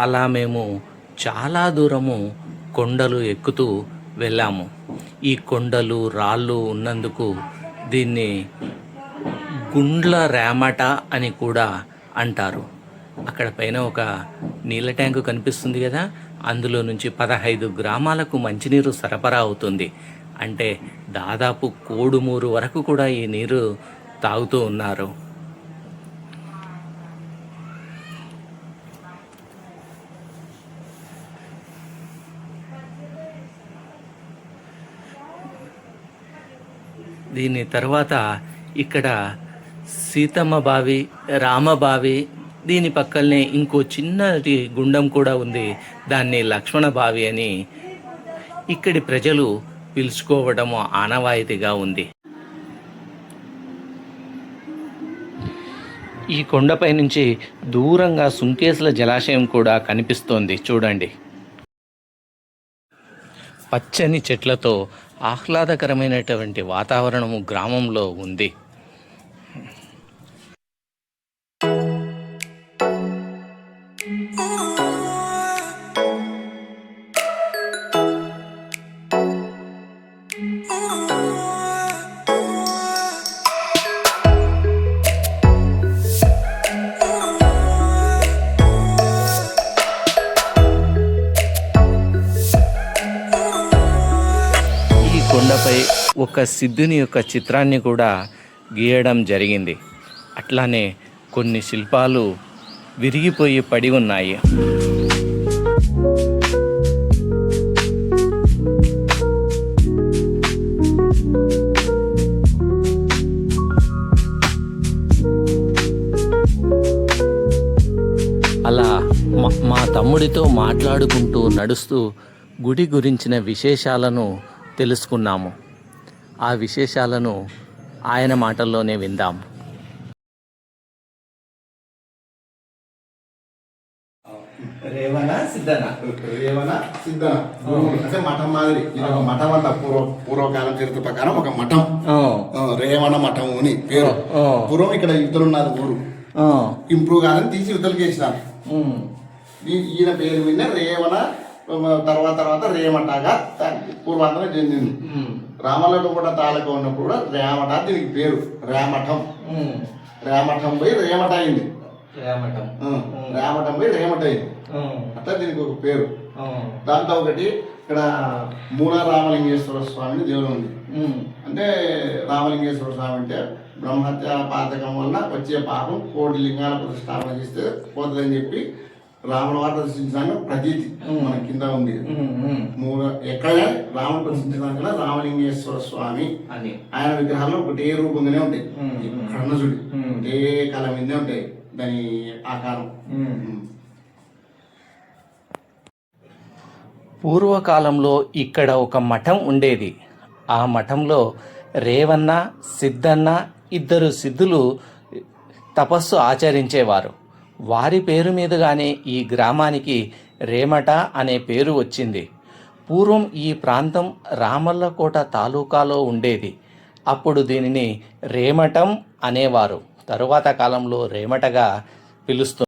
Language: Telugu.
అలా మేము చాలా దూరము కొండలు ఎక్కుతూ వెళ్ళాము. ఈ కొండలు రాళ్ళు ఉన్నందుకు దీన్ని గుండ్ల రేమట అని కూడా అంటారు. అక్కడ పైన ఒక నీళ్ళ ట్యాంకు కనిపిస్తుంది కదా, అందులో నుంచి 15 గ్రామాలకు మంచినీరు సరఫరా అవుతుంది. అంటే దాదాపు కోడుమూరు వరకు కూడా ఈ నీరు తాగుతూ ఉన్నారు. దీని తర్వాత ఇక్కడ సీతమ్మ బావి, రామబావి, దీని పక్కనే ఇంకో చిన్నటి గుండం కూడా ఉంది. దాన్ని లక్ష్మణ బావి అని ఇక్కడి ప్రజలు పిలుచుకోవడము ఆనవాయితీగా ఉంది. ఈ కొండపై నుంచి దూరంగా సుంకేసుల జలాశయం కూడా కనిపిస్తోంది చూడండి. పచ్చని చెట్లతో ఆహ్లాదకరమైనటువంటి వాతావరణము గ్రామంలో ఉంది. కొండపై ఒక సిద్ధుని యొక్క చిత్రాన్ని కూడా గీయడం జరిగింది. అట్లానే కొన్ని శిల్పాలు విరిగిపోయి పడి ఉన్నాయి. అలా మా తమ్ముడితో మాట్లాడుకుంటూ నడుస్తూ గుడి గురించిన విశేషాలను తెలుసుకున్నాము. ఆ విశేషాలను ఆయన మాటల్లోనే విందాం. రేవణ సిద్ధన అంటే మఠం మాదిరి. ఇది ఒక మఠం అంట. పూర్వకాలం చరిత్ర ప్రకారం ఒక మఠం, రేవణ మఠం అని పేరు. పూర్వం ఇక్కడ యువతలున్నారు ఊరు, ఇంప్రూవ్ కాదని తీసి యువతలకి వేసినారు. ఈయన పేరు మీద రేవణ, తర్వాత రేమటగా పూర్వాంతరం చెందింది. రామలకు కూడా తాలూక ఉన్నప్పుడు కూడా రేమట దీనికి పేరు. రేమఠం పోయి రేమట అయింది. రేమఠం పోయి రేమట అయింది. అట్లా దీనికి ఒక పేరు. దాంతో ఒకటి ఇక్కడ మూల రామలింగేశ్వర స్వామిని దేవుడు ఉంది. అంటే రామలింగేశ్వర స్వామి అంటే బ్రహ్మహత్య పాతకం వల్ల వచ్చే పాపం 1 కోటి లింగాల ప్రతిష్టాపన చేస్తే పోతుందని చెప్పి రాముల వారు ప్రదర్శించడానికి ప్రతీతి మన కింద ఉంది. ఎక్కడ రాముడు ప్రదర్శించడానికి రామలింగేశ్వర స్వామి అని ఆయన విగ్రహాల్లో ఒకటే రూపంగానే ఉంటాయి. కర్ణజుడి ఒకటే కళ మీదే ఉంటాయి దాని ఆకారం. పూర్వకాలంలో ఇక్కడ ఒక మఠం ఉండేది. ఆ మఠంలో రేవన్న, సిద్ధన్న, 2 సిద్ధులు తపస్సు ఆచరించేవారు. వారి పేరు మీదుగానే ఈ గ్రామానికి రేమట అనే పేరు వచ్చింది. పూర్వం ఈ ప్రాంతం రామల్లకోట తాలూకాలో ఉండేది. అప్పుడు దీనిని రేమటం అనేవారు. తరువాత కాలంలో రేమటగా పిలుస్తున్నారు.